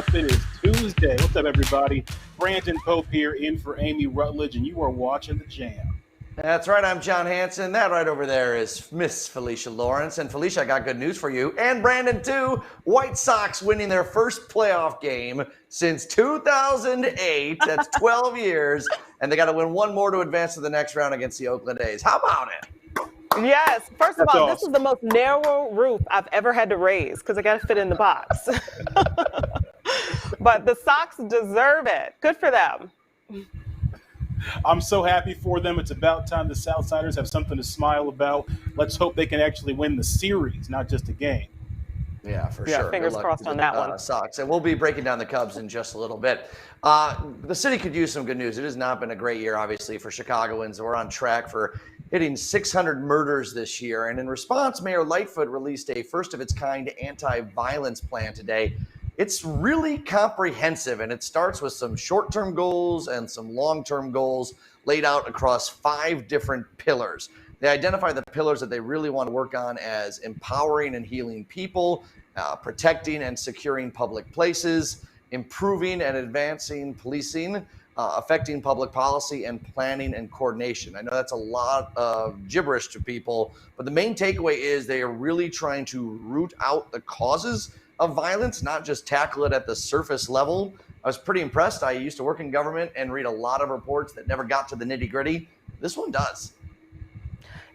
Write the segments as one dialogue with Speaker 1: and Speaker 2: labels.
Speaker 1: up? It is Tuesday. What's up, everybody? Brandon Pope here in for Amy Rutledge, and you are watching The Jam.
Speaker 2: That's right. I'm John Hanson. That right over there is Miss Felicia Lawrence. And Felicia, I got good news for you. And Brandon, too. White Sox winning their first playoff game since 2008. That's 12 years. And they got to win one more to advance to the next round against the Oakland A's. How about it?
Speaker 3: Yes. First of all,
Speaker 1: awesome.
Speaker 3: This is the most narrow roof I've ever had to raise because I got to fit in the box. But the Sox deserve it. Good for them.
Speaker 1: I'm so happy for them. It's about time the Southsiders have something to smile about. Let's hope they can actually win the series, not just a game.
Speaker 2: Yeah, for sure.
Speaker 3: Fingers crossed on that one.
Speaker 2: Sox. And we'll be breaking down the Cubs in just a little bit. The city could use some good news. It has not been a great year, obviously, for Chicagoans. We're on track for hitting 600 murders this year. And in response, Mayor Lightfoot released a first-of-its-kind anti-violence plan today. It's really comprehensive, and it starts with some short-term goals and some long-term goals laid out across 5 different pillars. They identify the pillars that they really want to work on as empowering and healing people, protecting and securing public places, improving and advancing policing, affecting public policy, and planning and coordination. I know that's a lot of gibberish to people, but the main takeaway is they are really trying to root out the causes of violence, not just tackle it at the surface level. I was pretty impressed. I used to work in government and read a lot of reports that never got to the nitty-gritty. This one does.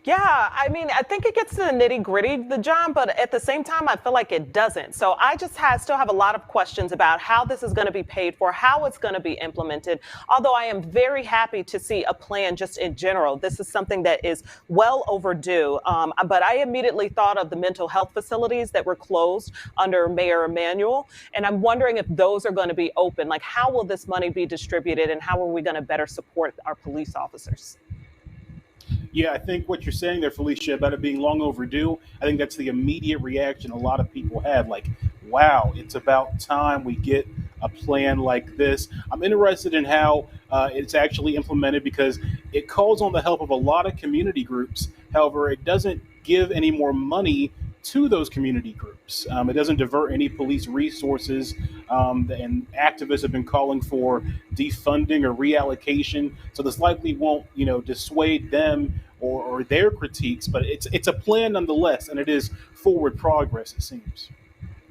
Speaker 3: Yeah, I mean, I think it gets to the nitty-gritty, John, but at the same time, I feel like it doesn't. So I just still have a lot of questions about how this is going to be paid for, how it's going to be implemented. Although I am very happy to see a plan just in general. This is something that is well overdue. But I immediately thought of the mental health facilities that were closed under Mayor Emanuel. And I'm wondering if those are going to be open. Like, how will this money be distributed, and how are we going to better support our police officers?
Speaker 1: Yeah, I think what you're saying there, Felicia, about it being long overdue, I think that's the immediate reaction a lot of people have. Like, wow, it's about time we get a plan like this. I'm interested in how it's actually implemented because it calls on the help of a lot of community groups. However, it doesn't give any more money to those community groups. It doesn't divert any police resources, and activists have been calling for defunding or reallocation. So this likely won't, dissuade them or their critiques, but it's a plan nonetheless, and it is forward progress, it seems.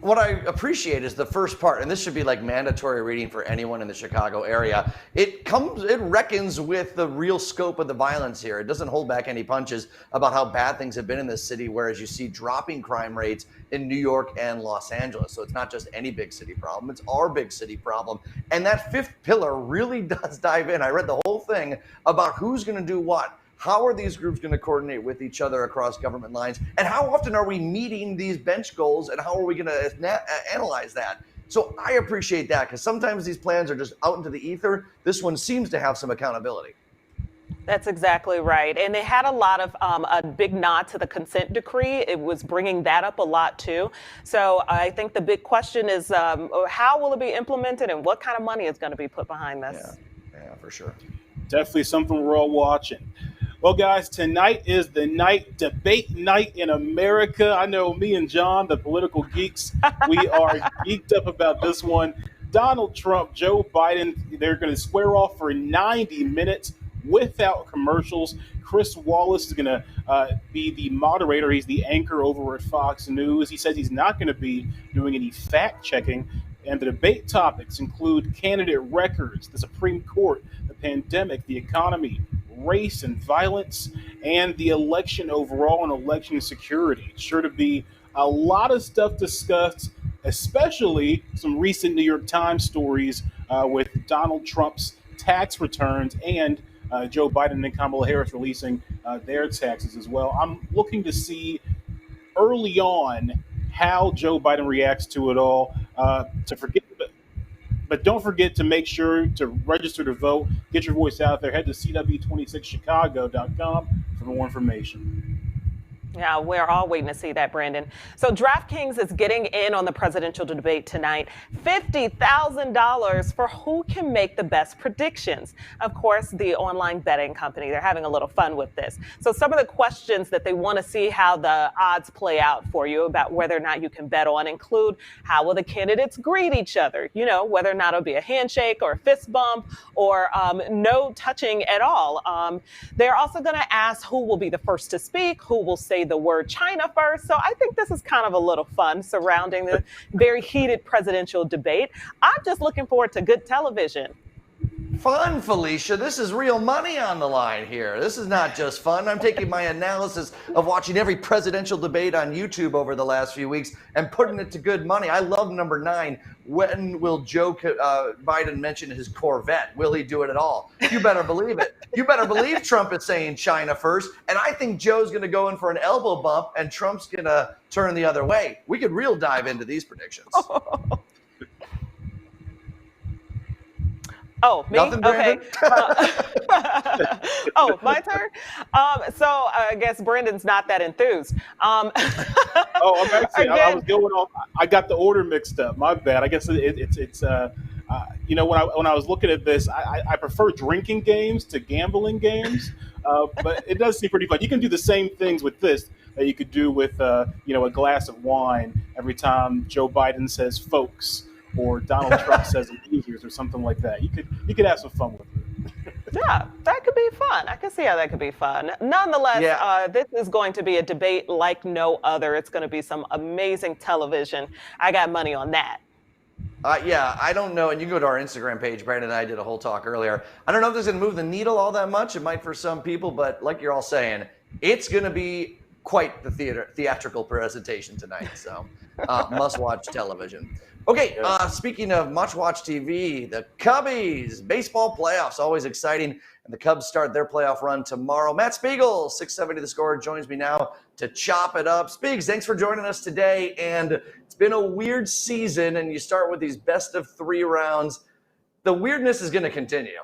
Speaker 2: What I appreciate is the first part, and this should be like mandatory reading for anyone in the Chicago area. It reckons with the real scope of the violence here. It doesn't hold back any punches about how bad things have been in this city, whereas you see dropping crime rates in New York and Los Angeles. So it's not just any big city problem, it's our big city problem. And that 5th pillar really does dive in. I read the whole thing about who's going to do what. How are these groups going to coordinate with each other across government lines? And how often are we meeting these bench goals? And how are we going to analyze that? So I appreciate that because sometimes these plans are just out into the ether. This one seems to have some accountability.
Speaker 3: That's exactly right. And they had a lot of a big nod to the consent decree. It was bringing that up a lot, too. So I think the big question is how will it be implemented and what kind of money is going to be put behind this?
Speaker 2: Yeah, for sure.
Speaker 1: Definitely something we're all watching. Well, guys, tonight is the debate night in America. I know me and John, the political geeks, we are geeked up about this one. Donald Trump, Joe Biden, they're going to square off for 90 minutes without commercials. Chris Wallace is going to be the moderator. He's the anchor over at Fox News. He says he's not going to be doing any fact checking. And the debate topics include candidate records, the Supreme Court, the pandemic, the economy, race and violence, and the election overall and election security. It's sure to be a lot of stuff discussed, especially some recent New York Times stories with Donald Trump's tax returns and Joe Biden and Kamala Harris releasing their taxes as well. I'm looking to see early on how Joe Biden reacts to it all. But don't forget to make sure to register to vote. Get your voice out there. Head to CW26chicago.com for more information.
Speaker 3: Yeah, we're all waiting to see that, Brandon. So DraftKings is getting in on the presidential debate tonight. $50,000 for who can make the best predictions. Of course, the online betting company, they're having a little fun with this. So some of the questions that they want to see how the odds play out for you about whether or not you can bet on include how will the candidates greet each other? You know, whether or not it'll be a handshake or a fist bump or no touching at all. They're also going to ask who will be the first to speak, who will say the word China first. So I think this is kind of a little fun surrounding the very heated presidential debate. I'm just looking forward to good television.
Speaker 2: Fun, Felicia. This is real money on the line here. This is not just fun. I'm taking my analysis of watching every presidential debate on YouTube over the last few weeks and putting it to good money. I love number 9. When will Joe Biden mention his Corvette? Will he do it at all? You better believe it. You better believe Trump is saying China first. And I think Joe's going to go in for an elbow bump and Trump's going to turn the other way. We could real dive into these predictions.
Speaker 3: Oh, me?
Speaker 2: Nothing,
Speaker 3: Okay.
Speaker 2: Oh,
Speaker 3: my turn? So I guess Brendan's not that enthused.
Speaker 1: Oh, I'm actually, I was going off. I got the order mixed up. My bad. I guess it's you know, when I was looking at this, I prefer drinking games to gambling games, but it does seem pretty fun. You can do the same things with this that you could do with, you know, a glass of wine every time Joe Biden says "folks" or Donald Trump says "losers" or something like that. You could have some fun with it.
Speaker 3: Yeah, that could be fun. I can see how that could be fun. Nonetheless, this is going to be a debate like no other. It's going to be some amazing television. I got money on that.
Speaker 2: Yeah, I don't know. And you can go to our Instagram page. Brandon and I did a whole talk earlier. I don't know if this is going to move the needle all that much. It might for some people, but like you're all saying, it's going to be quite the theatrical presentation tonight. So must-watch television. Okay, speaking of must-watch TV, the Cubbies baseball playoffs, always exciting. And the Cubs start their playoff run tomorrow. Matt Spiegel, 670 The Score, joins me now to chop it up. Spiegs, thanks for joining us today. And it's been a weird season, and you start with these best-of-3 rounds. The weirdness is going to continue.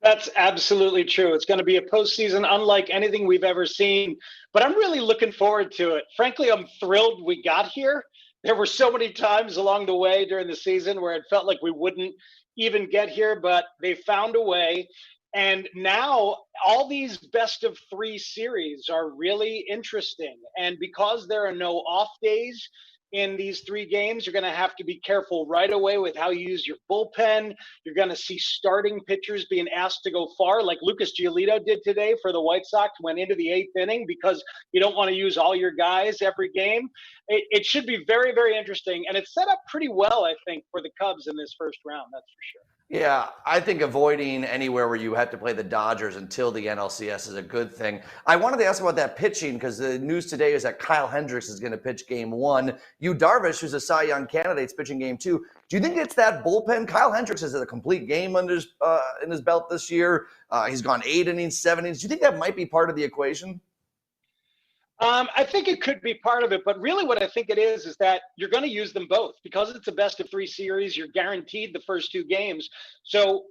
Speaker 4: That's absolutely true. It's going to be a postseason unlike anything we've ever seen. But I'm really looking forward to it. Frankly, I'm thrilled we got here. There were so many times along the way during the season where it felt like we wouldn't even get here, but they found a way. And now all these best-of-3 series are really interesting. And because there are no off days in these 3 games, you're going to have to be careful right away with how you use your bullpen. You're going to see starting pitchers being asked to go far, like Lucas Giolito did today for the White Sox, went into the 8th inning because you don't want to use all your guys every game. It should be very, very interesting. And it's set up pretty well, I think, for the Cubs in this first round, that's for sure.
Speaker 2: Yeah, I think avoiding anywhere where you have to play the Dodgers until the NLCS is a good thing. I wanted to ask about that pitching because the news today is that Kyle Hendricks is going to pitch game 1. Yu Darvish, who's a Cy Young candidate, is pitching game 2. Do you think it's that bullpen? Kyle Hendricks has a complete game under in his belt this year. He's gone 8 innings, 7 innings. Do you think that might be part of the equation?
Speaker 4: I think it could be part of it, but really what I think it is that you're going to use them both because it's a best-of-3 series. You're guaranteed the first 2 games. So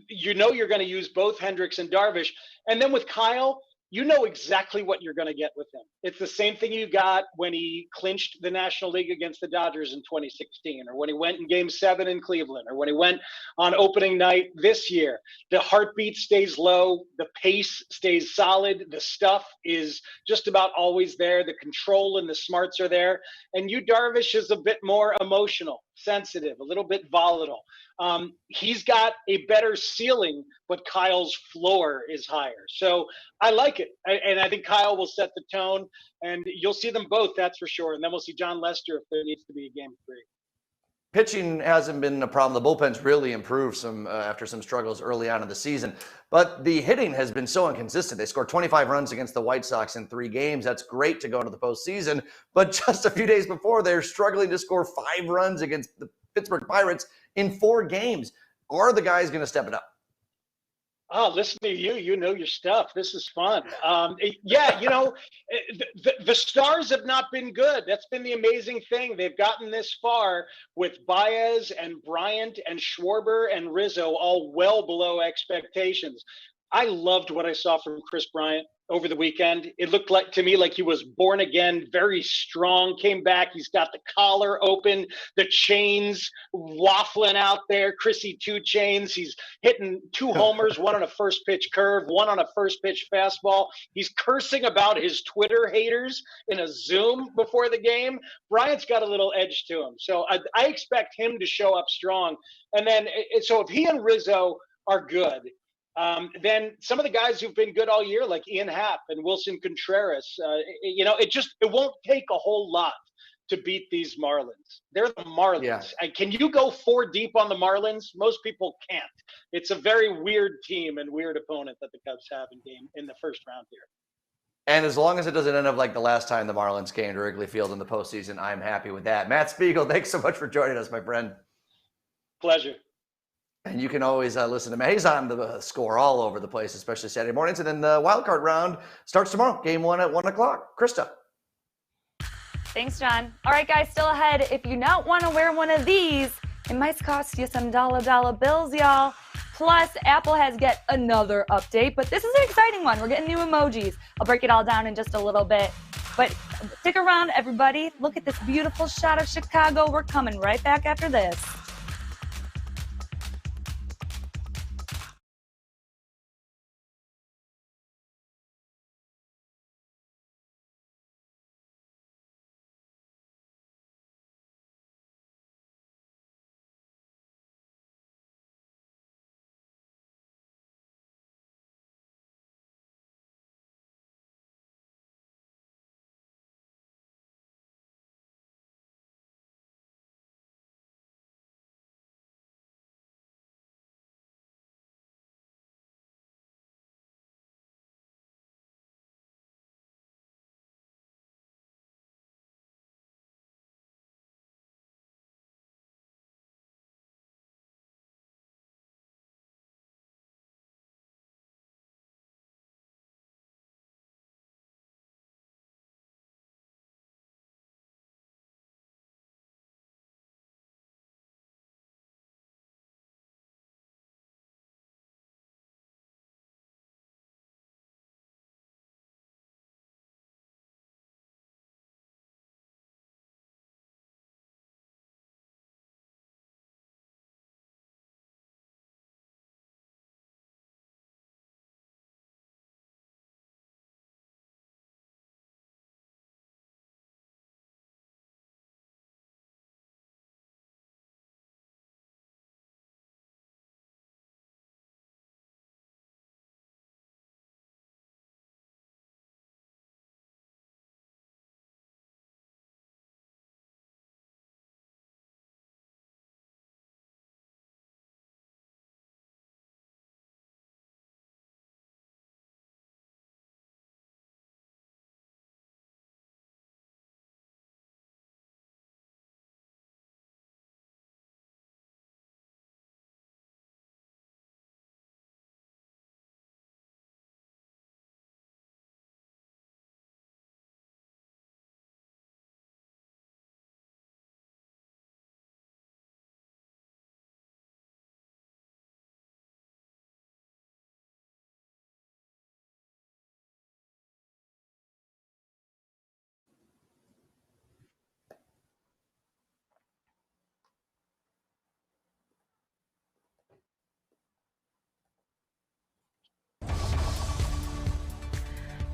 Speaker 4: you know you're going to use both Hendricks and Darvish. And then with Kyle, you know exactly what you're going to get with him. It's the same thing you got when he clinched the National League against the Dodgers in 2016, or when he went in Game 7 in Cleveland, or when he went on opening night this year. The heartbeat stays low. The pace stays solid. The stuff is just about always there. The control and the smarts are there. And Yu Darvish is a bit more emotional, sensitive, a little bit volatile. He's got a better ceiling, but Kyle's floor is higher. So I like it. And I think Kyle will set the tone, and you'll see them both, that's for sure. And then we'll see John Lester if there needs to be a game 3.
Speaker 2: Pitching hasn't been a problem. The bullpen's really improved some after some struggles early on in the season. But the hitting has been so inconsistent. They scored 25 runs against the White Sox in 3 games. That's great to go into the postseason. But just a few days before, they're struggling to score 5 runs against the Pittsburgh Pirates in 4 games. Are the guys going to step it up?
Speaker 4: Oh, listen to you. You know your stuff. This is fun. Yeah, you know, the Stars have not been good. That's been the amazing thing. They've gotten this far with Baez and Bryant and Schwarber and Rizzo all well below expectations. I loved what I saw from Chris Bryant over the weekend. It looked like to me like he was born again, very strong, came back. He's got the collar open, the chains waffling out there, Chrissy 2 Chains. He's hitting 2 homers, one on a first pitch curve, one on a first pitch fastball. He's cursing about his Twitter haters in a Zoom before the game. Bryant's got a little edge to him. So I expect him to show up strong. And then, so if he and Rizzo are good, then some of the guys who've been good all year, like Ian Happ and Wilson Contreras, it won't take a whole lot to beat these Marlins. They're the Marlins. Yeah. Can you go 4 deep on the Marlins? Most people can't. It's a very weird team and weird opponent that the Cubs have in the first round here.
Speaker 2: And as long as it doesn't end up like the last time the Marlins came to Wrigley Field in the postseason, I'm happy with that. Matt Spiegel, thanks so much for joining us, my friend.
Speaker 4: Pleasure.
Speaker 2: And you can always listen to Matt. He's on the Score all over the place, especially Saturday mornings. And then the wild card round starts tomorrow. Game 1 at 1 o'clock. Krista.
Speaker 5: Thanks, John. All right, guys, still ahead. If you not want to wear one of these, it might cost you some dollar bills, y'all. Plus, Apple has yet another update, but this is an exciting one. We're getting new emojis. I'll break it all down in just a little bit. But stick around, everybody. Look at this beautiful shot of Chicago. We're coming right back after this.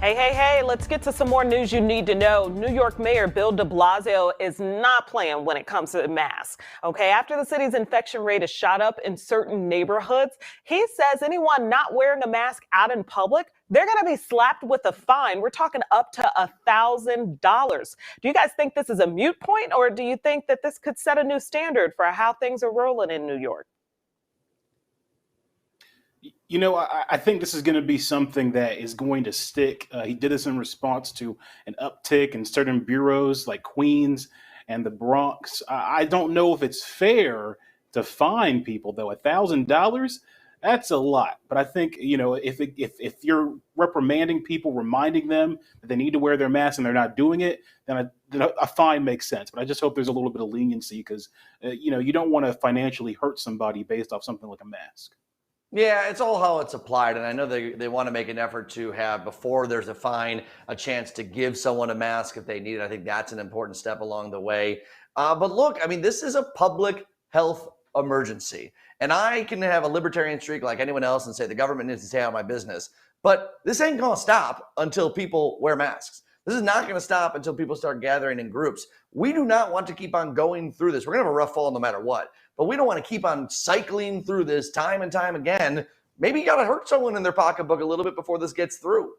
Speaker 3: Hey, let's get to some more news you need to know. New York Mayor Bill de Blasio is not playing when it comes to masks. Okay, after the city's infection rate has shot up in certain neighborhoods, he says anyone not wearing a mask out in public, they're going to be slapped with a fine. We're talking up to $1,000. Do you guys think this is a moot point, or do you think that this could set a new standard for how things are rolling in New York?
Speaker 1: You know, I think this is going to be something that is going to stick. He did this in response to an uptick in certain boroughs like Queens and the Bronx. I don't know if it's fair to fine people, though. $1,000, that's a lot. But I think, you know, if you're reprimanding people, reminding them that they need to wear their mask and they're not doing it, then a fine makes sense. But I just hope there's a little bit of leniency because, you know, you don't want to financially hurt somebody based off something like a mask.
Speaker 2: Yeah, it's all how it's applied. And I know they want to make an effort to have, before there's a fine, a chance to give someone a mask if they need it. I think that's an important step along the way. But look, I mean, this is a public health emergency. And I can have a libertarian streak like anyone else and say the government needs to stay out of my business. But this ain't going to stop until people wear masks. This is not going to stop until people start gathering in groups. We do not want to keep on going through this. We're going to have a rough fall no matter what. But we don't want to keep on cycling through this time and time again. Maybe you got to hurt someone in their pocketbook a little bit before this gets through.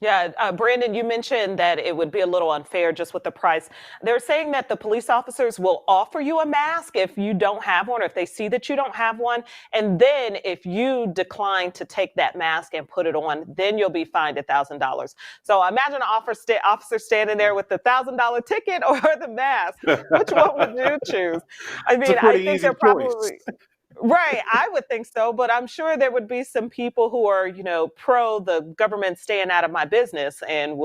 Speaker 3: Yeah, Brandon, you mentioned that it would be a little unfair just with the price. They're saying that the police officers will offer you a mask if you don't have one, or if they see that you don't have one. And then if you decline to take that mask and put it on, then you'll be fined $1,000. So imagine an officer standing there with the $1,000 ticket or the mask. Which one would you choose? I mean, I think they're probably... Right, I would think so, but I'm sure there would be some people who are, pro the government staying out of my business and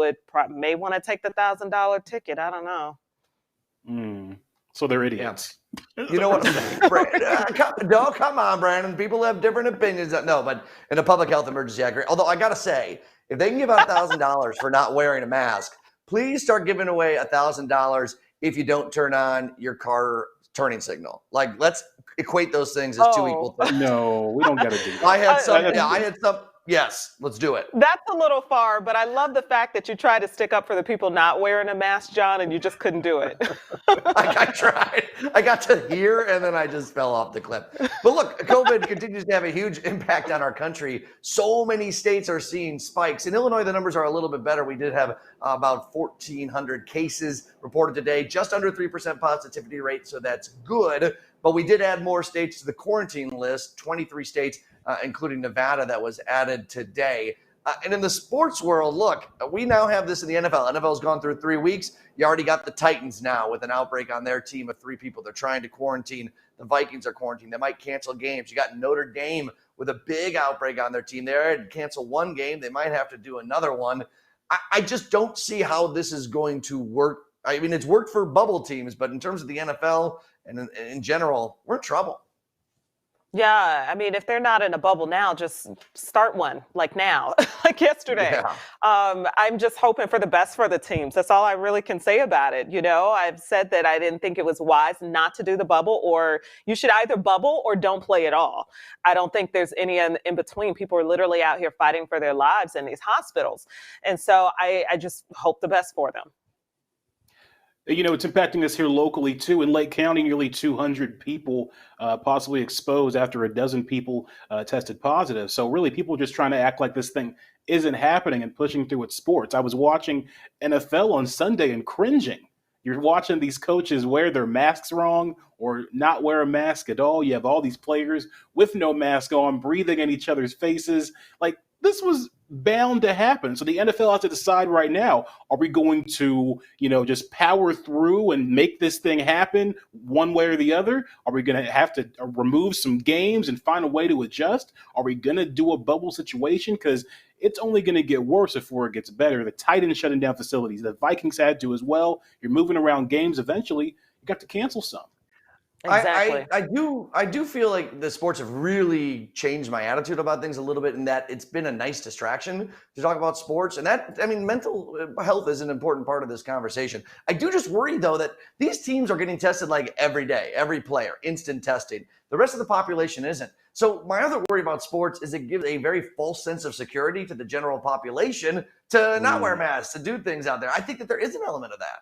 Speaker 3: may want to take the $1,000 ticket. I don't know.
Speaker 1: So they're idiots.
Speaker 2: Yeah. You know what I'm saying, Brandon? Come on, Brandon. People have different opinions. No, but in a public health emergency, I agree. Although I gotta say, if they can give out $1,000 for not wearing a mask, please start giving away $1,000 if you don't turn on your car turning signal. Like, let's equate those things as two equal things.
Speaker 1: No, we don't got to do that.
Speaker 2: I had some. Yes, let's do it.
Speaker 3: That's a little far, but I love the fact that you tried to stick up for the people not wearing a mask, John, and you just couldn't do it.
Speaker 2: I tried. I got to here, and then I just fell off the cliff. But look, COVID continues to have a huge impact on our country. So many states are seeing spikes. In Illinois, the numbers are a little bit better. We did have about 1,400 cases reported today, just under 3% positivity rate, so that's good. But we did add more states to the quarantine list, 23 states, including Nevada, that was added today. And in the sports world, look, we now have this in the NFL. NFL's gone through 3 weeks. You already got the Titans now with an outbreak on their team of 3 people. They're trying to quarantine. The Vikings are quarantined. They might cancel games. You got Notre Dame with a big outbreak on their team. They already canceled one game. They might have to do another one. I just don't see how this is going to work. I mean, it's worked for bubble teams, but in terms of the NFL and in general, we're in trouble.
Speaker 3: Yeah, I mean, if they're not in a bubble now, just start one, like now, like yesterday.
Speaker 2: Yeah.
Speaker 3: I'm just hoping for the best for the teams. That's all I really can say about it. I've said that I didn't think it was wise not to do the bubble, or you should either bubble or don't play at all. I don't think there's any in between. People are literally out here fighting for their lives in these hospitals. And so I just hope the best for them.
Speaker 1: It's impacting us here locally, too. In Lake County, nearly 200 people possibly exposed after a dozen people tested positive. So really, people are just trying to act like this thing isn't happening and pushing through with sports. I was watching NFL on Sunday and cringing. You're watching these coaches wear their masks wrong or not wear a mask at all. You have all these players with no mask on, breathing in each other's faces. Like, this was bound to happen. So the NFL has to decide right now, are we going to, just power through and make this thing happen one way or the other? Are we going to have to remove some games and find a way to adjust? Are we going to do a bubble situation? Because it's only going to get worse before it gets better. The Titans shutting down facilities. The Vikings had to as well. You're moving around games. Eventually, you got to cancel some.
Speaker 3: Exactly.
Speaker 2: I do feel like the sports have really changed my attitude about things a little bit, in that it's been a nice distraction to talk about sports. And mental health is an important part of this conversation. I do just worry, though, that these teams are getting tested like every day, every player, instant testing. The rest of the population isn't. So my other worry about sports is it gives a very false sense of security to the general population to not wear masks, to do things out there. I think that there is an element of that.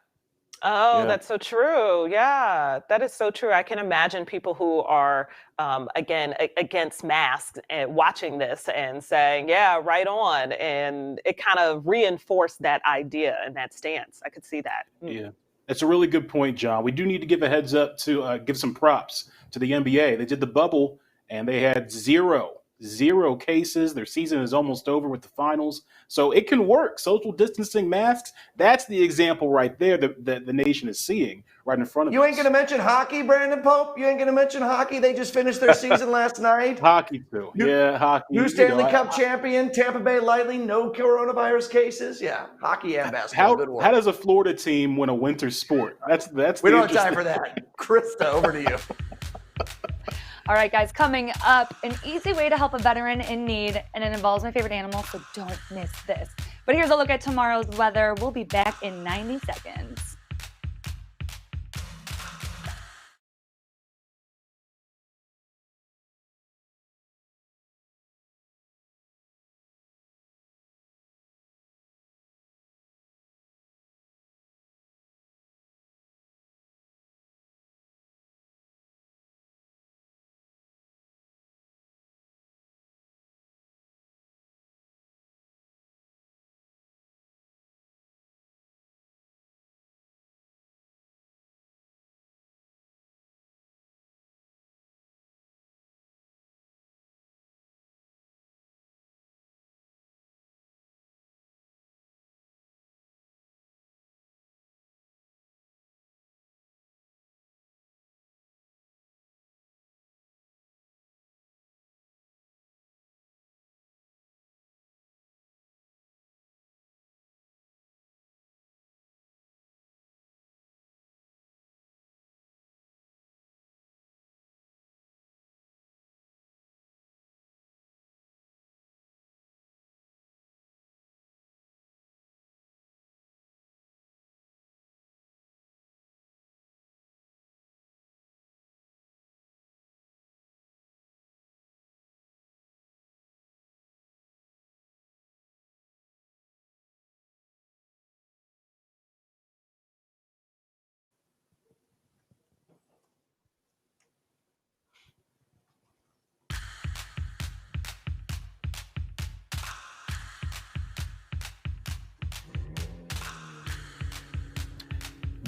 Speaker 3: Oh, yeah. That's so true. Yeah, that is so true. I can imagine people who are, against masks and watching this and saying, yeah, right on. And it kind of reinforced that idea and that stance. I could see that.
Speaker 1: Yeah, that's a really good point, John. We do need to give a heads up to give some props to the NBA. They did the bubble and they had zero cases. Their season is almost over with the finals. So it can work. Social distancing, masks, that's the example right there that the nation is seeing right in front of us.
Speaker 2: You ain't going to mention hockey, Brandon Pope? You ain't going to mention hockey? They just finished their season last night.
Speaker 1: Hockey, too. Hockey.
Speaker 2: New Stanley Cup champion, Tampa Bay Lightning, no coronavirus cases. Yeah, hockey and basketball. Good work.
Speaker 1: How does a Florida team win a winter sport? That's
Speaker 2: we don't have time for that. Krista, over to you.
Speaker 5: All right, guys, coming up, an easy way to help a veteran in need, and it involves my favorite animal, so don't miss this. But here's a look at tomorrow's weather. We'll be back in 90 seconds.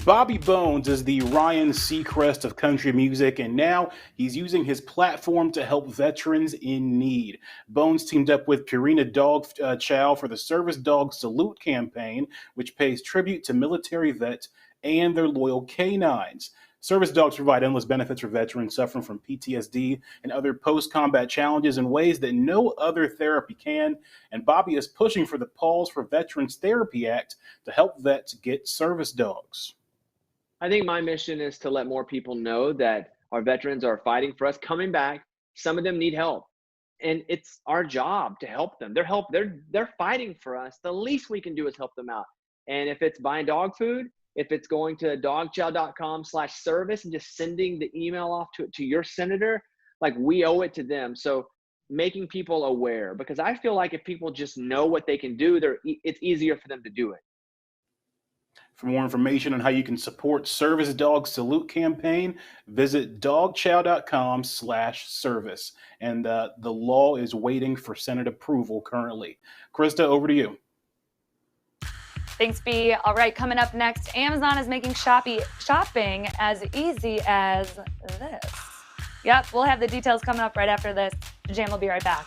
Speaker 1: Bobby Bones is the Ryan Seacrest of country music, and now he's using his platform to help veterans in need. Bones teamed up with Purina Dog Chow for the Service Dog Salute campaign, which pays tribute to military vets and their loyal canines. Service dogs provide endless benefits for veterans suffering from PTSD and other post combat challenges in ways that no other therapy can. And Bobby is pushing for the Pause for Veterans Therapy Act to help vets get service dogs.
Speaker 6: I think my mission is to let more people know that our veterans are fighting for us, coming back. Some of them need help, and it's our job to help them. They're fighting for us. The least we can do is help them out. And if it's buying dog food, if it's going to dogchow.com/service and just sending the email off to your senator, like, we owe it to them. So making people aware, because I feel like if people just know what they can do, it's easier for them to do it.
Speaker 1: For more information on how you can support Service Dog Salute campaign, visit dogchow.com/service. And the law is waiting for Senate approval currently. Krista, over to you.
Speaker 5: Thanks, B. All right, coming up next, Amazon is making shopping as easy as this. Yep, we'll have the details coming up right after this. Jam will be right back.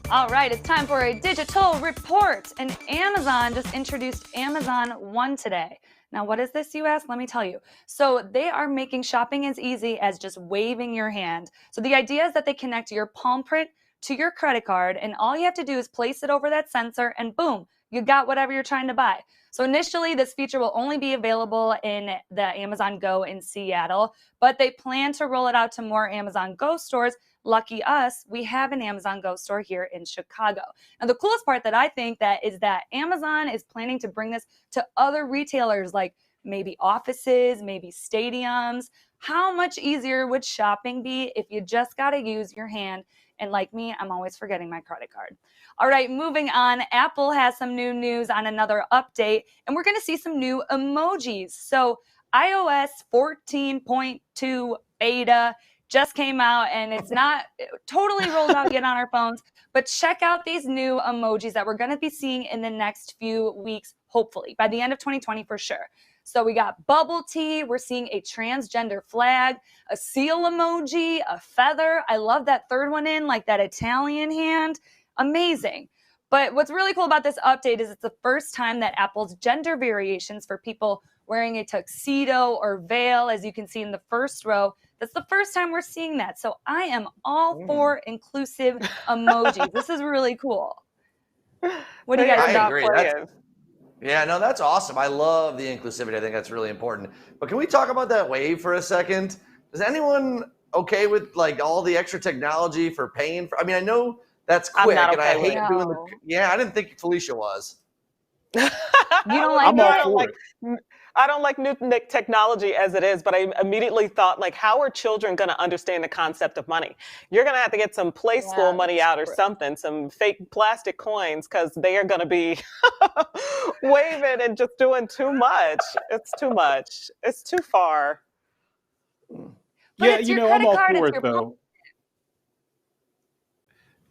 Speaker 5: All right, it's time for a digital report. And Amazon just introduced Amazon One today. Now, what is this, you ask? Let me tell you. So, they are making shopping as easy as just waving your hand. So, the idea is that they connect your palm print to your credit card, and all you have to do is place it over that sensor, and boom, you got whatever you're trying to buy. So, initially, this feature will only be available in the Amazon Go in Seattle, but they plan to roll it out to more Amazon Go stores. Lucky us, we have an Amazon Go store here in Chicago. Now, the coolest part that I think that is that Amazon is planning to bring this to other retailers like maybe offices, maybe stadiums. How much easier would shopping be if you just got to use your hand? And like me, I'm always forgetting my credit card. All right, moving on. Apple has some new news on another update, and we're going to see some new emojis. So, iOS 14.2 beta just came out, and it's not totally rolled out yet on our phones, but check out these new emojis that we're going to be seeing in the next few weeks, hopefully by the end of 2020 for sure. So we got bubble tea, we're seeing a transgender flag, a seal emoji, a feather. I love that third one in, like that Italian hand. Amazing. But what's really cool about this update is it's the first time that Apple's gender variations for people wearing a tuxedo or veil, as you can see in the first row, that's the first time we're seeing that. So I am all for inclusive emojis. This is really cool. What do you guys think?
Speaker 2: I agree. Yeah, no, that's awesome. I love the inclusivity. I think that's really important. But can we talk about that wave for a second? Is anyone okay with like all the extra technology for paying for? I mean, I know that's quick, and I hate doing the. Yeah, I didn't think Felicia was.
Speaker 3: You
Speaker 5: don't like
Speaker 1: I'm all for it.
Speaker 3: I don't like new technology as it is, but I immediately thought, like, how are children going to understand the concept of money? You're going to have to get some play school money out or something, some fake plastic coins, because they are going to be waving and just doing too much. It's too much. It's too far.
Speaker 5: But
Speaker 1: yeah, I'm all for it, though.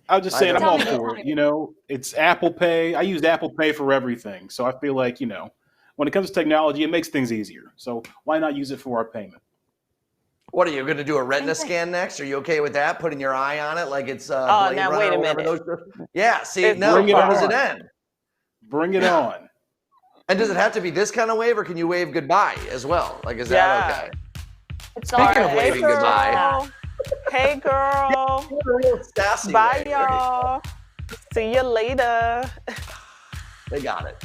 Speaker 1: I was just saying, I'm all for it. It's Apple Pay. I used Apple Pay for everything. So I feel like, when it comes to technology, it makes things easier. So why not use it for our payment?
Speaker 2: What are you going to do? A retina scan next? Are you okay with that? Putting your eye on it like it's Blade
Speaker 3: now
Speaker 2: Runner
Speaker 3: wait a
Speaker 2: or whatever
Speaker 3: minute.
Speaker 2: Yeah, see,
Speaker 3: It's
Speaker 2: no,
Speaker 1: Bring it
Speaker 2: where does
Speaker 1: on.
Speaker 2: it end?
Speaker 1: Bring it on.
Speaker 2: And does it have to be this kind of wave, or can you wave goodbye as well? Like, is that okay? Speaking of waving goodbye.
Speaker 3: Hey, girl. Bye, y'all. See you later.
Speaker 2: They got it.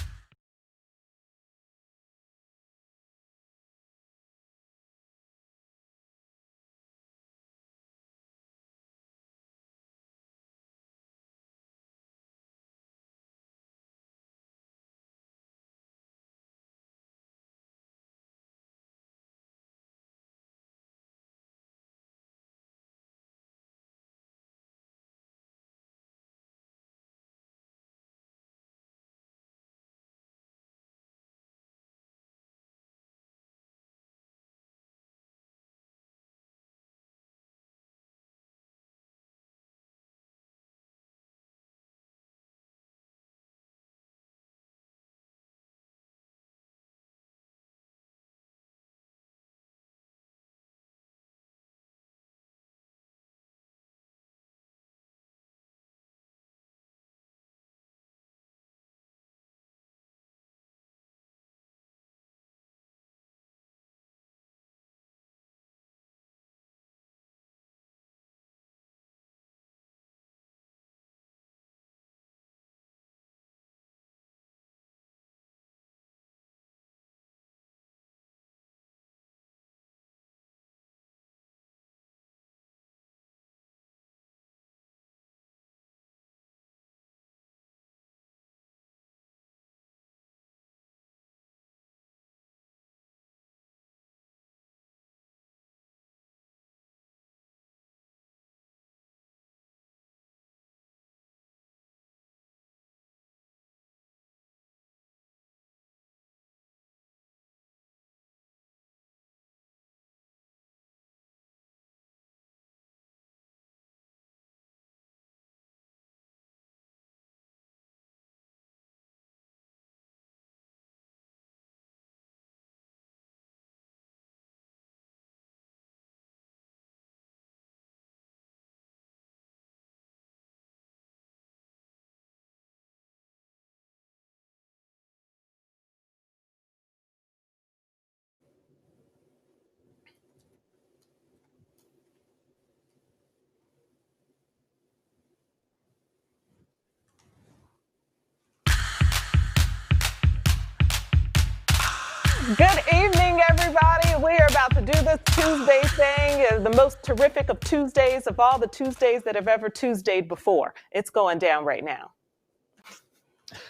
Speaker 3: Good evening, everybody. We are about to do this Tuesday thing, the most terrific of Tuesdays of all the Tuesdays that have ever Tuesdayed before. It's going down right now.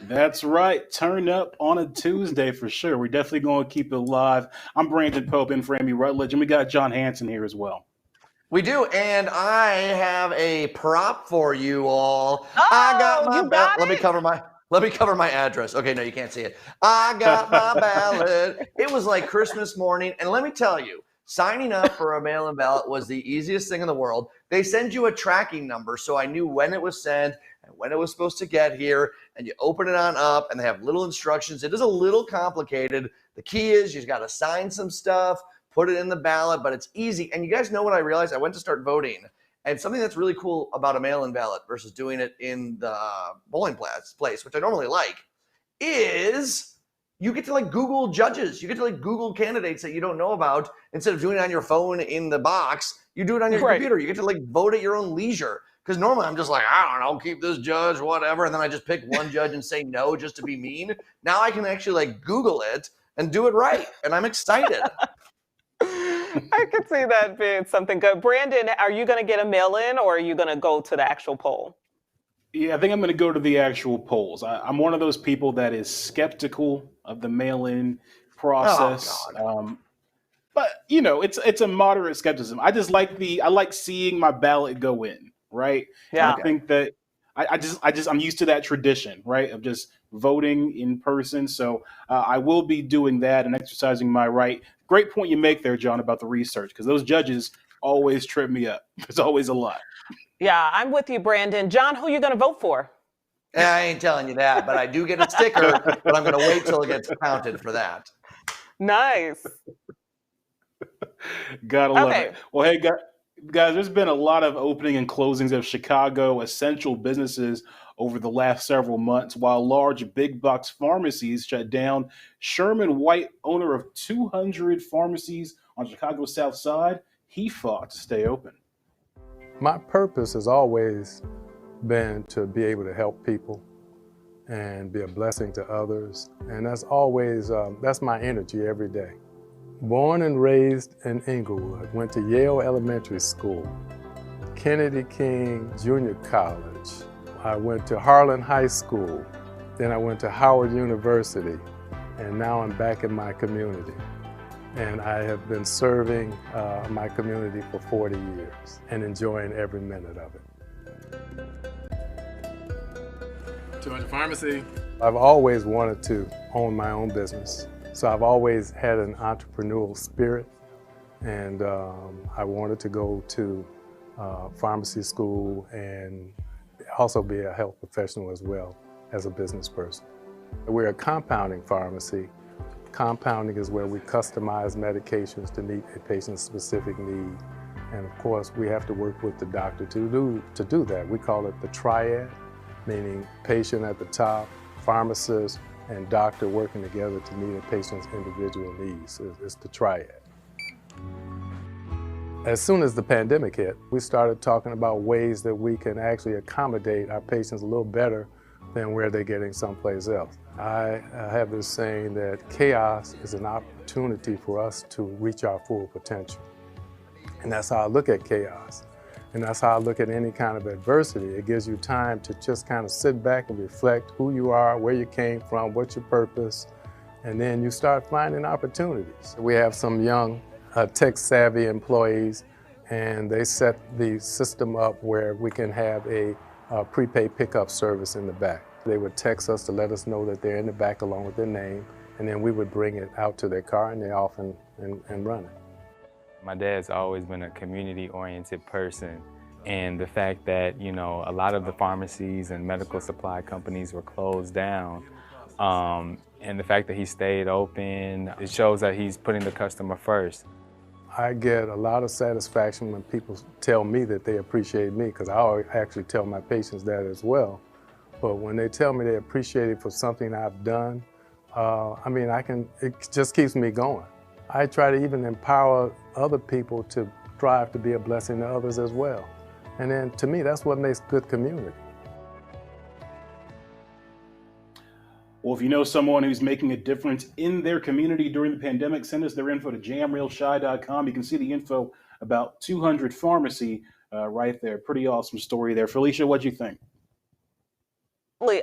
Speaker 1: That's right. Turn up on a Tuesday for sure. We're definitely going to keep it live. I'm Brandon Pope in for Amy Rutledge, and we got John Hanson here as well.
Speaker 2: We do, and I have a prop for you all.
Speaker 3: Oh,
Speaker 2: I got my
Speaker 3: you got
Speaker 2: Let me
Speaker 3: it?
Speaker 2: cover my address. Okay, no, you can't see it. I got my ballot. It was like Christmas morning, and let me tell you, signing up for a mail-in ballot was the easiest thing in the world. They send you a tracking number, so I knew when it was sent and when it was supposed to get here, and you open it on up, and they have little instructions. It is a little complicated. The key is you got to sign some stuff, put it in the ballot, but it's easy. And you guys know what I realized? I went to start voting, and something that's really cool about a mail-in ballot versus doing it in the polling place, which I normally like, is you get to like Google judges. You get to like Google candidates that you don't know about. Instead of doing it on your phone in the box, you do it on your computer. You get to like vote at your own leisure. Because normally I'm just like, I don't know, keep this judge, whatever. And then I just pick one judge and say no just to be mean. Now I can actually like Google it and do it right. And I'm excited.
Speaker 3: I could see that being something good. Brandon, are you going to get a mail-in or are you going to go to the actual poll?
Speaker 1: Yeah, I think I'm going to go to the actual polls. I'm one of those people that is skeptical of the mail-in process.
Speaker 2: Oh,
Speaker 1: But you know, it's a moderate skepticism. I like seeing my ballot go in, right?
Speaker 3: Yeah.
Speaker 1: And I think that I'm used to that tradition, right, of just voting in person. So I will be doing that and exercising my right. Great point you make there, John, about the research, because those judges always trip me up. There's always a lot.
Speaker 3: Yeah, I'm with you, Brandon. John, who are you going to vote for?
Speaker 2: I ain't telling you that, but I do get a sticker, but I'm going to wait till it gets counted for that.
Speaker 3: Nice.
Speaker 1: Gotta love it. Well, hey, guys, there's been a lot of opening and closings of Chicago essential businesses over the last several months, while large big box pharmacies shut down. Sherman White, owner of 200 pharmacies on Chicago's South Side, he fought to stay open.
Speaker 7: My purpose has always been to be able to help people and be a blessing to others. And that's always, that's my energy every day. Born and raised in Inglewood, went to Yale Elementary School, Kennedy King Junior College. I went to Harlan High School. Then I went to Howard University. And now I'm back in my community. And I have been serving my community for 40 years and enjoying every minute of it.
Speaker 8: 200 Pharmacy.
Speaker 7: I've always wanted to own my own business. So I've always had an entrepreneurial spirit, and I wanted to go to pharmacy school and also be a health professional as well as a business person. We're a compounding pharmacy. Compounding is where we customize medications to meet a patient's specific need. And of course, we have to work with the doctor to do that. We call it the triad, meaning patient at the top, pharmacist, and doctor working together to meet a patient's individual needs. It's the triad. As soon as the pandemic hit, we started talking about ways that we can actually accommodate our patients a little better than where they're getting someplace else. I have this saying that chaos is an opportunity for us to reach our full potential. And that's how I look at chaos. And that's how I look at any kind of adversity. It gives you time to just kind of sit back and reflect who you are, where you came from, what's your purpose, and then you start finding opportunities. We have some young tech-savvy employees, and they set the system up where we can have a prepaid pickup service in the back. They would text us to let us know that they're in the back along with their name, and then we would bring it out to their car, and they're off and run it.
Speaker 8: My dad's always been a community-oriented person, and the fact that, you know, a lot of the pharmacies and medical supply companies were closed down, and the fact that he stayed open, it shows that he's putting the customer first.
Speaker 7: I get a lot of satisfaction when people tell me that they appreciate me, because I actually tell my patients that as well. But when they tell me they appreciate it for something I've done, it just keeps me going. I try to even empower other people to strive to be a blessing to others as well. And then to me, that's what makes good community.
Speaker 1: Well, if you know someone who's making a difference in their community during the pandemic, send us their info to jamrealshy.com. You can see the info about 200 Pharmacy right there. Pretty awesome story there. Felicia, what'd you think?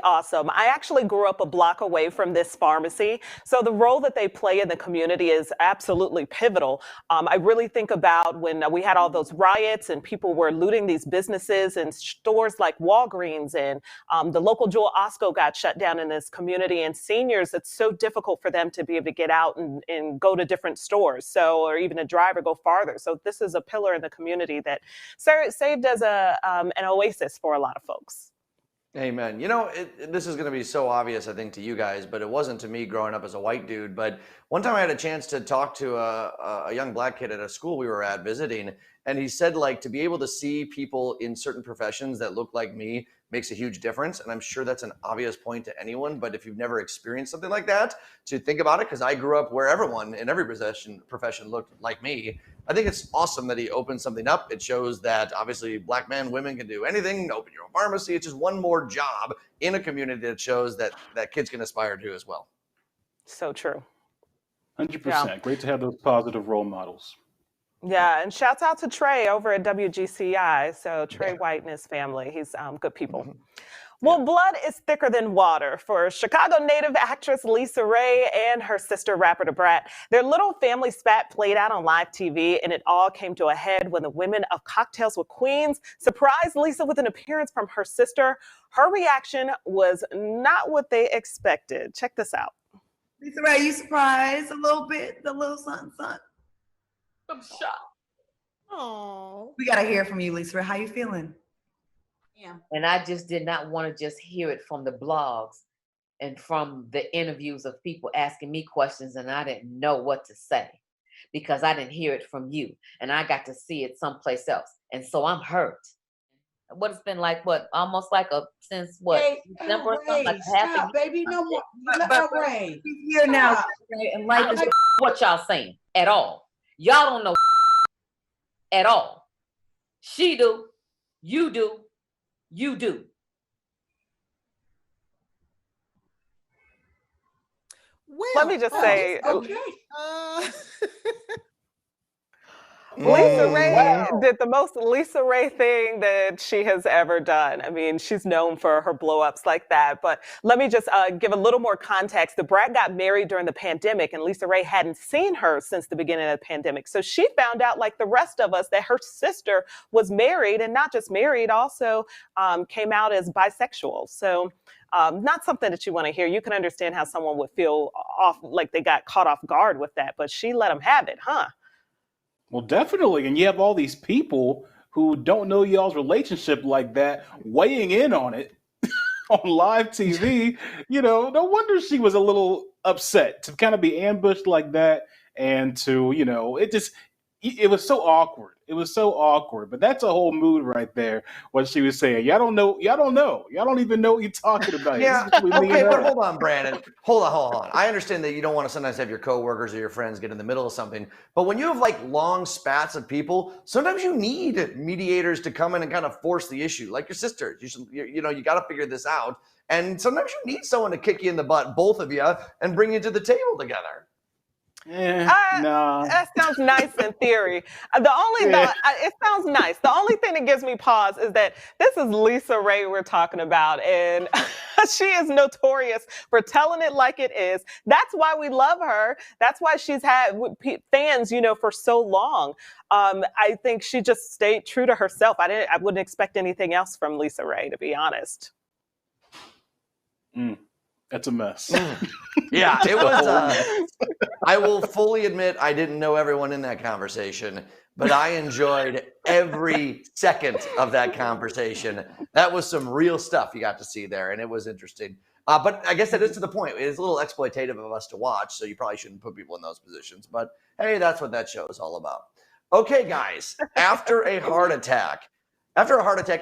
Speaker 3: Awesome. I actually grew up a block away from this pharmacy. So the role that they play in the community is absolutely pivotal. I really think about when we had all those riots and people were looting these businesses and stores like Walgreens, and the local Jewel Osco got shut down in this community, and seniors, it's so difficult for them to be able to get out and go to different stores. So, or even a drive or go farther. So this is a pillar in the community that served as an oasis for a lot of folks.
Speaker 2: Amen. You know, this is going to be so obvious, I think, to you guys, but it wasn't to me growing up as a white dude. But one time I had a chance to talk to a young black kid at a school we were at visiting, and he said, like, to be able to see people in certain professions that look like me makes a huge difference. And I'm sure that's an obvious point to anyone, but if you've never experienced something like that, to think about it, because I grew up where everyone in every profession looked like me. I think it's awesome that he opened something up. It shows that obviously black men, women can do anything, open your own pharmacy. It's just one more job in a community that shows that kids can aspire to as well.
Speaker 3: So true.
Speaker 1: 100%. Yeah. Great to have those positive role models.
Speaker 3: Yeah, and shouts out to Trey over at WGCI. So Trey White and his family, he's good people. Mm-hmm. Well, blood is thicker than water for Chicago native actress Lisa Ray and her sister rapper Da Brat. Their little family spat played out on live TV, and it all came to a head when the women of Cocktails with Queens surprised Lisa with an appearance from her sister. Her reaction was not what they expected. Check this out.
Speaker 9: Lisa Ray, you surprised a little bit? The little something, something?
Speaker 10: I'm shocked.
Speaker 9: Oh, we gotta hear from you, Lisa Ray. How you feeling?
Speaker 10: Yeah. And I just did not want to just hear it from the blogs and from the interviews of people asking me questions, and I didn't know what to say because I didn't hear it from you, and I got to see it someplace else, and so I'm hurt. What it's been like? What, almost like since what?
Speaker 9: Hey,
Speaker 10: December or something? Like
Speaker 9: stop, baby, no more. But Ray, here now,
Speaker 10: and like what y'all saying at all? Y'all don't know at all. She do, you do. You do.
Speaker 3: Well, let me just say,
Speaker 9: okay.
Speaker 3: Lisa Ray did the most Lisa Ray thing that she has ever done. I mean, she's known for her blow-ups like that. But let me just give a little more context. Da Brat got married during the pandemic, and Lisa Ray hadn't seen her since the beginning of the pandemic. So she found out, like the rest of us, that her sister was married, and not just married, also came out as bisexual. So not something that you want to hear. You can understand how someone would feel off, like they got caught off guard with that. But she let them have it, huh?
Speaker 1: Well, definitely. And you have all these people who don't know y'all's relationship like that weighing in on it on live TV. You know, no wonder she was a little upset to kind of be ambushed like that. And to, you know, it was so awkward. It was so awkward. But that's a whole mood right there, what she was saying. Y'all don't know. Y'all don't even know what you're talking about.
Speaker 2: Yeah. Okay, but hold on, Brandon. Hold on. I understand that you don't want to sometimes have your coworkers or your friends get in the middle of something. But when you have like long spats of people, sometimes you need mediators to come in and kind of force the issue. Like your sisters. You got to figure this out. And sometimes you need someone to kick you in the butt, both of you, and bring you to the table together.
Speaker 1: No.
Speaker 3: That sounds nice in theory. It sounds nice. The only thing that gives me pause is that this is Lisa Ray we're talking about, and she is notorious for telling it like it is. That's why we love her. That's why she's had fans, for so long. I think she just stayed true to herself. I wouldn't expect anything else from Lisa Ray, to be honest.
Speaker 1: That's a mess.
Speaker 2: Yeah, it was. I will fully admit I didn't know everyone in that conversation, but I enjoyed every second of that conversation. That was some real stuff you got to see there, and it was interesting. But I guess that is to the point. It is a little exploitative of us to watch, so you probably shouldn't put people in those positions. But hey, that's what that show is all about. Okay, guys, after a heart attack,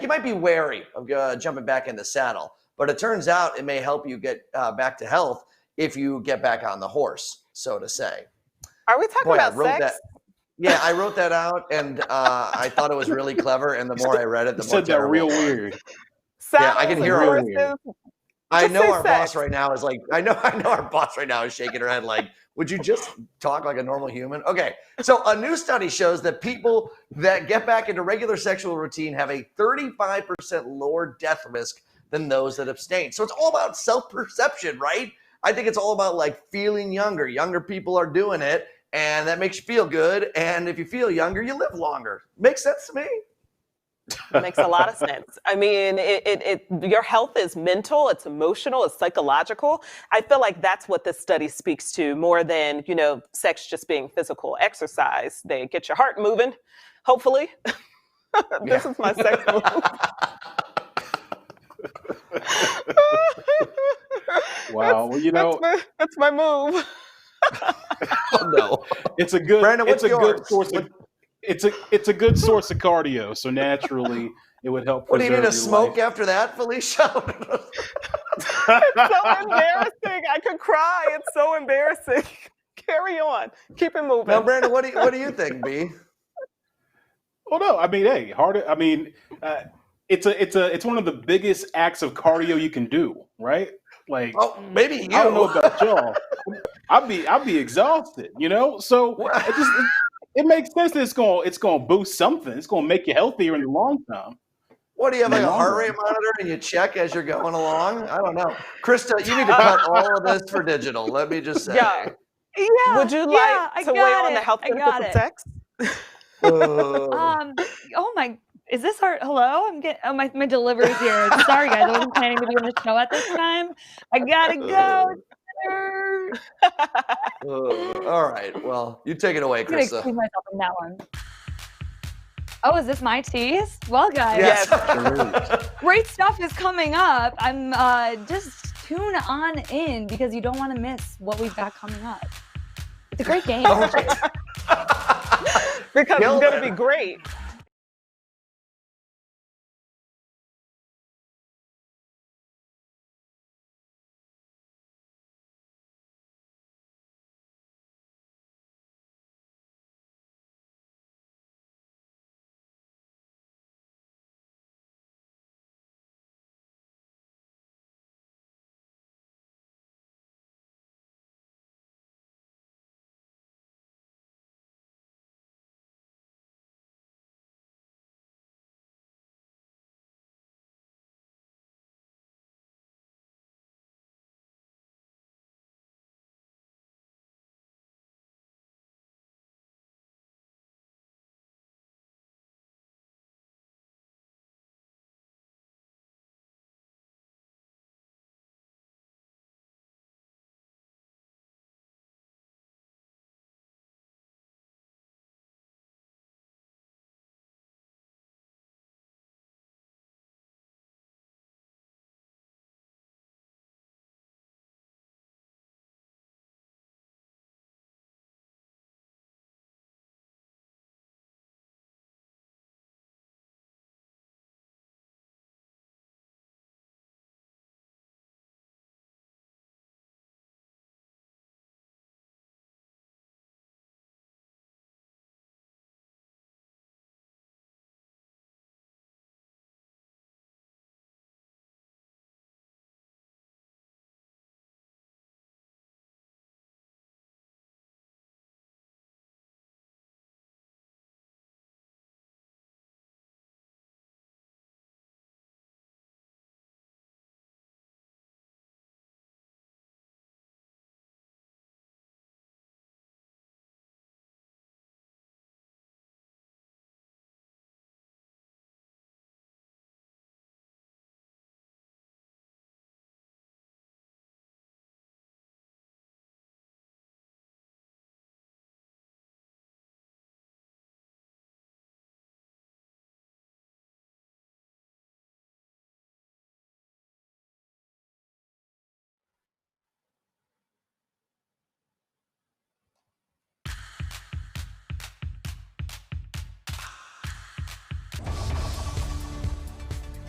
Speaker 2: you might be wary of jumping back in the saddle. But it turns out it may help you get back to health if you get back on the horse, so to say.
Speaker 3: Are we talking about sex?
Speaker 2: Yeah, I wrote that out, and I thought it was really clever. And the more I read it, the more
Speaker 1: said that real weird.
Speaker 2: Yeah, I can hear it. I
Speaker 3: Just
Speaker 2: know
Speaker 3: say
Speaker 2: our
Speaker 3: sex.
Speaker 2: boss right now is like, I know our boss right now is shaking her head like, would you just talk like a normal human? Okay, so a new study shows that people that get back into regular sexual routine have a 35% lower death risk than those that abstain. So it's all about self-perception, right? I think it's all about like feeling younger. Younger people are doing it, and that makes you feel good. And if you feel younger, you live longer. Makes sense to me.
Speaker 3: Makes a lot of sense. I mean, your health is mental, it's emotional, it's psychological. I feel like that's what this study speaks to more than, sex just being physical exercise. They get your heart moving, hopefully. This is my sex move.
Speaker 1: Wow. Well,
Speaker 3: that's my move.
Speaker 2: Oh, no.
Speaker 1: It's a good.
Speaker 2: Brandon, what's
Speaker 1: it's a
Speaker 2: yours?
Speaker 1: good source of. It's a good source of cardio. So naturally, it would help.
Speaker 2: What do you need
Speaker 1: preserve
Speaker 2: to
Speaker 1: your
Speaker 2: smoke
Speaker 1: life.
Speaker 2: after that, Felicia?
Speaker 3: It's so embarrassing. I could cry. It's so embarrassing. Carry on. Keep it moving.
Speaker 2: Now, Brandon, what do you think, B?
Speaker 1: Oh no, I mean, hey, it's one of the biggest acts of cardio you can do, right? Like,
Speaker 2: oh, maybe you.
Speaker 1: I don't know about y'all. I'd be exhausted, So it makes sense that it's gonna boost something. It's gonna make you healthier in the long term.
Speaker 2: What do you have, like a
Speaker 1: long
Speaker 2: heart
Speaker 1: run.
Speaker 2: rate monitor and you check as you're going along? I don't know. Krista, you need to cut all of this for digital. Let me just say.
Speaker 3: Yeah.
Speaker 5: Yeah.
Speaker 3: Would you like to weigh on the health benefits of sex?
Speaker 5: Oh my, is this our hello? I'm getting my delivery's here. Sorry guys, I wasn't planning to be on the show at this time. I gotta go.
Speaker 2: All right. Well, you take it away,
Speaker 5: I'm gonna
Speaker 2: Krista.
Speaker 5: excuse myself from that one. Oh, is this my tease? Well, guys,
Speaker 2: Yes.
Speaker 5: great stuff is coming up. I'm just tune on in because you don't want to miss what we've got coming up. It's a great game.
Speaker 2: All right.
Speaker 3: Because it's gonna be great.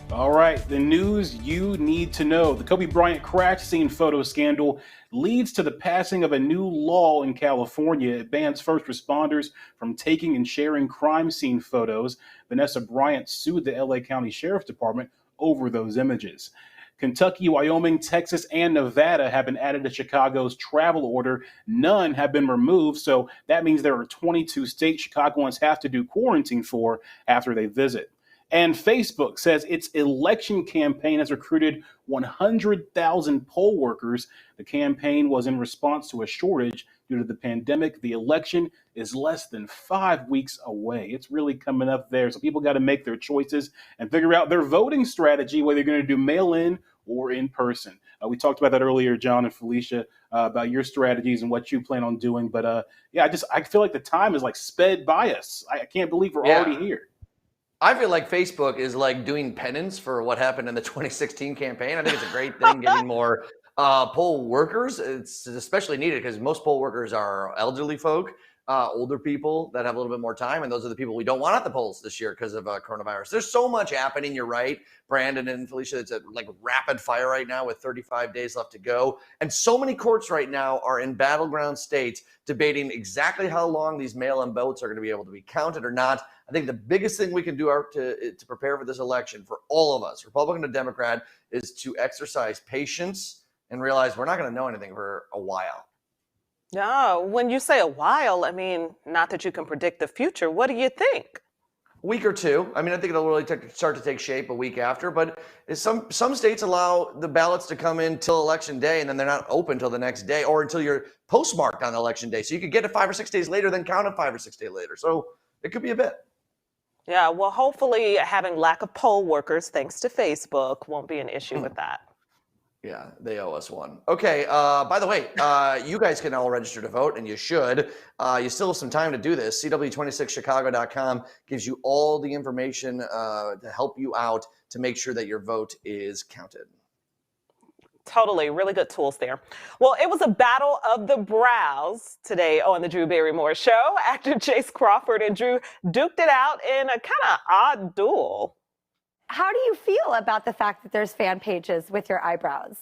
Speaker 1: All right, the news you need to know. The Kobe Bryant crash scene photo scandal leads to the passing of a new law in California. It bans first responders from taking and sharing crime scene photos. Vanessa Bryant sued the LA County Sheriff's Department over those images. Kentucky, Wyoming, Texas, and Nevada have been added to Chicago's travel order. None have been removed, so that means there are 22 states Chicagoans have to do quarantine for after they visit. And Facebook says its election campaign has recruited 100,000 poll workers. The campaign was in response to a shortage due to the pandemic. The election is less than 5 weeks away. It's really coming up there. So people got to make their choices and figure out their voting strategy, whether you're going to do mail-in or in person. We talked about that earlier, John and Felicia, about your strategies and what you plan on doing. But yeah, I feel like the time is like sped by us. I can't believe we're already here.
Speaker 2: I feel like Facebook is like doing penance for what happened in the 2016 campaign. I think it's a great thing getting more poll workers. It's especially needed because most poll workers are elderly folk, older people that have a little bit more time. And those are the people we don't want at the polls this year because of coronavirus. There's so much happening. You're right, Brandon and Felicia. It's like rapid fire right now with 35 days left to go. And so many courts right now are in battleground states debating exactly how long these mail-in votes are going to be able to be counted or not. I think the biggest thing we can do to prepare for this election for all of us, Republican and Democrat, is to exercise patience and realize we're not going to know anything for a while.
Speaker 3: No, when you say a while, I mean, not that you can predict the future. What do you think?
Speaker 2: A week or two. I mean, I think it'll really start to take shape a week after, but some states allow the ballots to come in till election day and then they're not open till the next day or until you're postmarked on election day. So you could get it 5 or 6 days later, then count it 5 or 6 days later. So it could be a bit.
Speaker 3: Yeah, well, hopefully having lack of poll workers, thanks to Facebook, won't be an issue with that.
Speaker 2: Yeah, they owe us one. Okay, by the way, you guys can all register to vote, and you should. You still have some time to do this. CW26chicago.com gives you all the information to help you out to make sure that your vote is counted.
Speaker 3: Totally, really good tools there. Well, it was a battle of the brows today on the Drew Barrymore Show. Actor Jace Crawford and Drew duked it out in a kind of odd duel.
Speaker 11: How do you feel about the fact that there's fan pages with your eyebrows?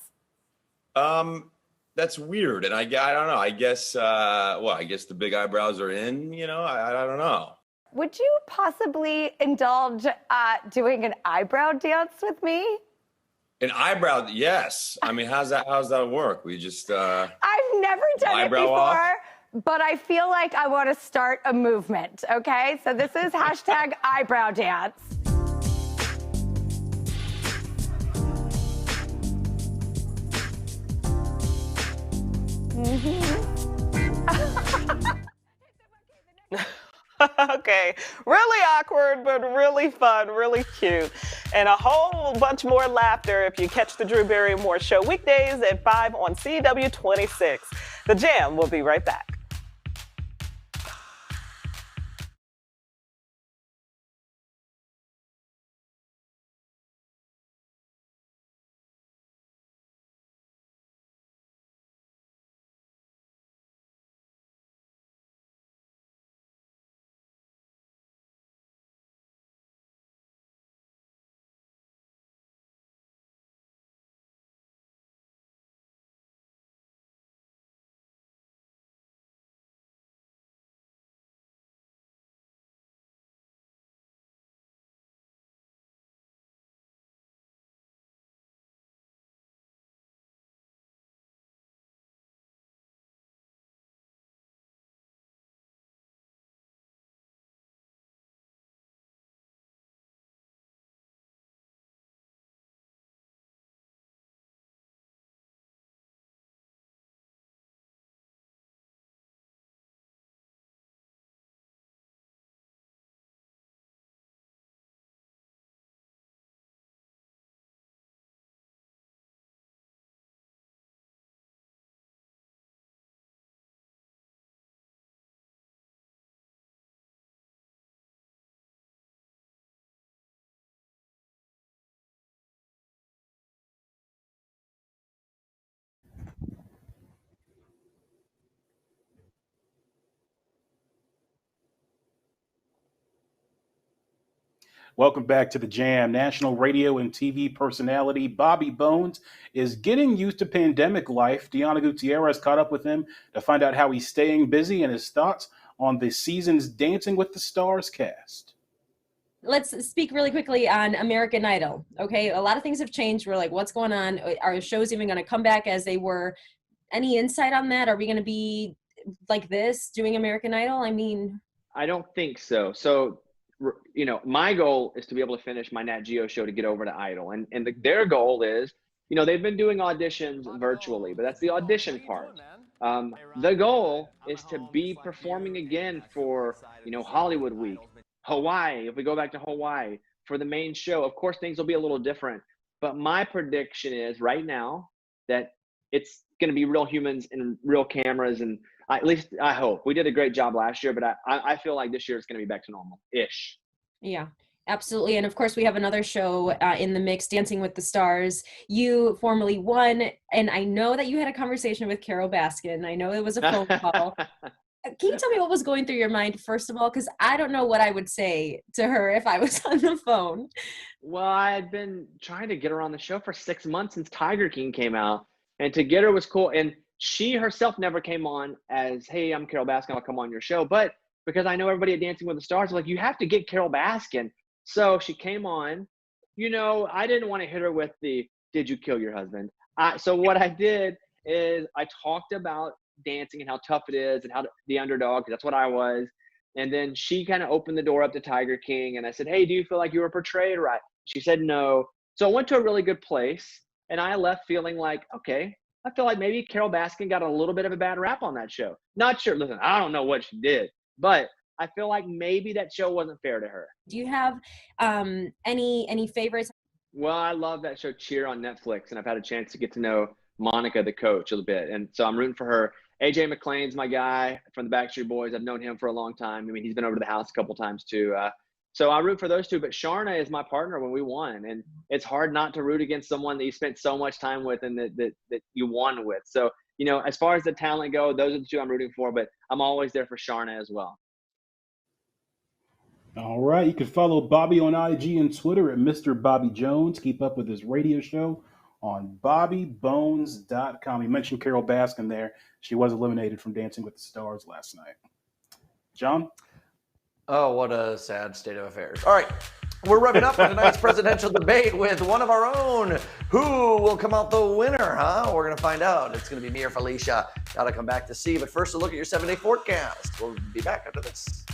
Speaker 12: That's weird, and I don't know. I guess the big eyebrows are in. You know, I don't know.
Speaker 11: Would you possibly indulge doing an eyebrow dance with me?
Speaker 12: An eyebrow, yes. I mean, how's that work? We just
Speaker 11: I've never done it before,
Speaker 12: off?
Speaker 11: but I feel like I want to start a movement. Okay, so this is hashtag eyebrow dance.
Speaker 3: Okay, really awkward, but really fun, really cute. And a whole bunch more laughter if you catch the Drew Barrymore Show weekdays at 5 on CW26. The Jam will be right back.
Speaker 1: Welcome back to the Jam. National radio and TV personality Bobby Bones is getting used to pandemic life. Deanna Gutierrez caught up with him to find out how he's staying busy and his thoughts on the season's Dancing with the Stars cast.
Speaker 13: let's speak really quickly on American Idol. Okay, a lot of things have changed. We're like, what's going on? Are shows even going to come back as they were? Any insight on that? Are we going to be like this doing American Idol? I mean,
Speaker 6: I don't think so. So, you know, my goal is to be able to finish my Nat Geo show to get over to Idol, and their goal is, you know, they've been doing auditions virtually, but that's the audition part. The goal is to be performing again for, you know, Hollywood Week, Hawaii. If we go back to Hawaii for the main show, of course things will be a little different. But my prediction is right now that it's going to be real humans and real cameras, and at least I hope. We did a great job last year, but I feel like this year it's going to be back to normal-ish.
Speaker 13: Yeah, absolutely. And of course, we have another show in the mix, Dancing with the Stars. You formerly won, and I know that you had a conversation with Carol Baskin. I know it was a phone call. Can you tell me what was going through your mind, first of all? Because I don't know what I would say to her if I was on the phone.
Speaker 6: Well, I had been trying to get her on the show for 6 months since Tiger King came out, and to get her was cool. And she herself never came on as, hey, I'm Carol Baskin, I'll come on your show. But because I know everybody at Dancing with the Stars, like, you have to get Carol Baskin. So she came on. You know, I didn't want to hit her with the, did you kill your husband? So what I did is I talked about dancing and how tough it is and how the underdog, that's what I was. And then she kind of opened the door up to Tiger King, and I said, hey, do you feel like you were portrayed right? She said no. So I went to a really good place, and I left feeling like, okay, I feel like maybe Carol Baskin got a little bit of a bad rap on that show. Not sure. Listen, I don't know what she did, but I feel like maybe that show wasn't fair to her.
Speaker 13: Do you have any favorites?
Speaker 6: Well, I love that show Cheer on Netflix, and I've had a chance to get to know Monica, the coach, a little bit. And so I'm rooting for her. AJ McLean's my guy from the Backstreet Boys. I've known him for a long time. I mean, he's been over to the house a couple times too. So I root for those two, but Sharna is my partner when we won. And it's hard not to root against someone that you spent so much time with and that you won with. So, you know, as far as the talent go, those are the two I'm rooting for, but I'm always there for Sharna as well.
Speaker 1: All right. You can follow Bobby on IG and Twitter at Mr. Bobby Jones. Keep up with his radio show on BobbyBones.com. You mentioned Carol Baskin there. She was eliminated from Dancing with the Stars last night. John?
Speaker 2: Oh, what a sad state of affairs. All right. We're revving up for tonight's presidential debate with one of our own. Who will come out the winner, huh? We're going to find out. It's going to be me or Felicia. Got to come back to see. But first, a look at your 7-day forecast. We'll be back after this.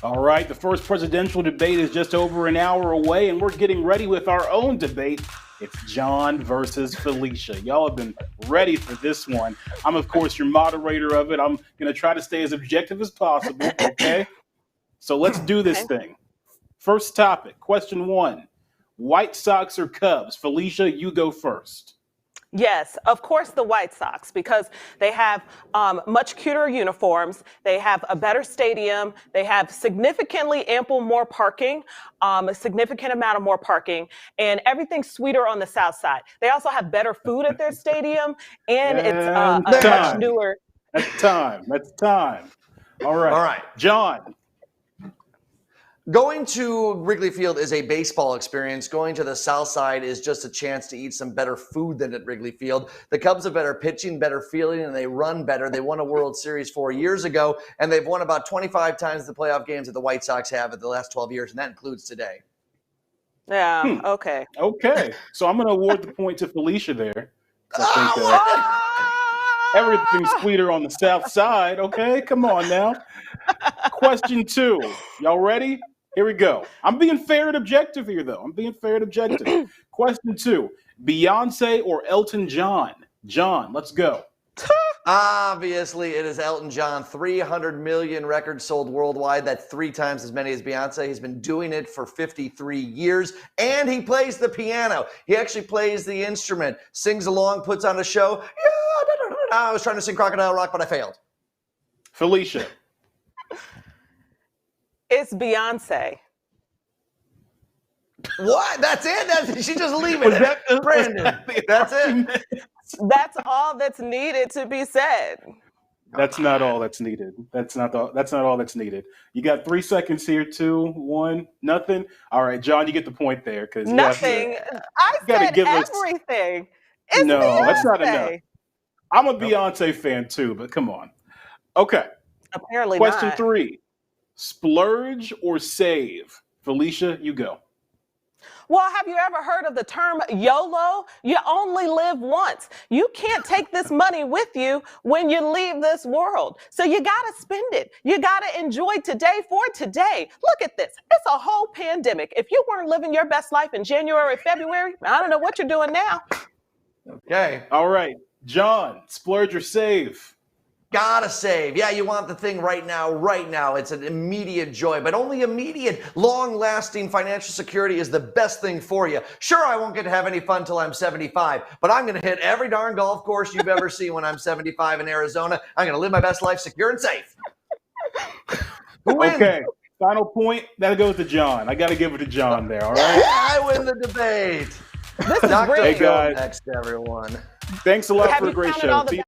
Speaker 1: All right, the first presidential debate is just over an hour away, and we're getting ready with our own debate. It's John versus Felicia. Y'all have been ready for this one. I'm, of course, your moderator of it. I'm going to try to stay as objective as possible, okay? So let's do this thing. First topic, question 1. White Sox or Cubs? Felicia, you go first.
Speaker 3: Yes, of course, the White Sox, because they have much cuter uniforms. They have a better stadium. They have significantly more parking, a significant amount of more parking, and everything's sweeter on the South Side. They also have better food at their stadium, and it's a much newer.
Speaker 1: That's time. That's time. All right.
Speaker 2: All right.
Speaker 1: John.
Speaker 2: Going to Wrigley Field is a baseball experience. Going to the South Side is just a chance to eat some better food than at Wrigley Field. The Cubs have better pitching, better fielding, and they run better. They won a World Series 4 years ago, and they've won about 25 times the playoff games that the White Sox have at the last 12 years, and that includes today.
Speaker 3: Yeah, okay.
Speaker 1: Okay. So I'm going to award the point to Felicia there. I think everything's sweeter on the South Side. Okay, come on now. Question 2. Y'all ready? Here we go. I'm being fair and objective here, though. I'm being fair and objective. Question 2. Beyonce or Elton John? John, let's go.
Speaker 2: Obviously, it is Elton John. 300 million records sold worldwide. That's 3 times as many as Beyonce. He's been doing it for 53 years, and he plays the piano. He actually plays the instrument, sings along, puts on a show. I was trying to sing Crocodile Rock, but I failed.
Speaker 1: Felicia.
Speaker 3: It's Beyonce.
Speaker 2: What? That's it? She just leaving it. Brandon, that's it.
Speaker 3: That's all that's needed to be said.
Speaker 1: That's not all that's needed. That's not all that's needed. You got 3 seconds here. 2, 1, nothing. All right, John, you get the point there because
Speaker 3: nothing. I said everything. It's
Speaker 1: no,
Speaker 3: Beyonce.
Speaker 1: That's not enough. I'm a Beyonce fan too, but come on. Okay.
Speaker 3: Apparently
Speaker 1: Question
Speaker 3: not.
Speaker 1: 3. Splurge or save? Felicia, you go.
Speaker 3: Well, have you ever heard of the term YOLO? You only live once. You can't take this money with you when you leave this world. So you got to spend it. You got to enjoy today for today. Look at this. It's a whole pandemic. If you weren't living your best life in January, February, I don't know what you're doing now.
Speaker 2: Okay.
Speaker 1: All right. John, splurge or save?
Speaker 2: Gotta save. Yeah, you want the thing right now, right now. It's an immediate joy, but only immediate. Long-lasting financial security is the best thing for you. Sure, I won't get to have any fun till I'm 75, but I'm going to hit every darn golf course you've ever seen when I'm 75 in Arizona. I'm going to live my best life secure and safe. Who wins?
Speaker 1: Okay. Final point. That goes to John. I got to give it to John there, all right?
Speaker 2: I win the debate.
Speaker 3: This is
Speaker 2: Dr.
Speaker 3: great.
Speaker 2: Phil next, everyone.
Speaker 1: Thanks a lot
Speaker 3: Have
Speaker 1: for a
Speaker 3: you
Speaker 1: great
Speaker 3: counted
Speaker 1: show.
Speaker 3: all the
Speaker 1: See you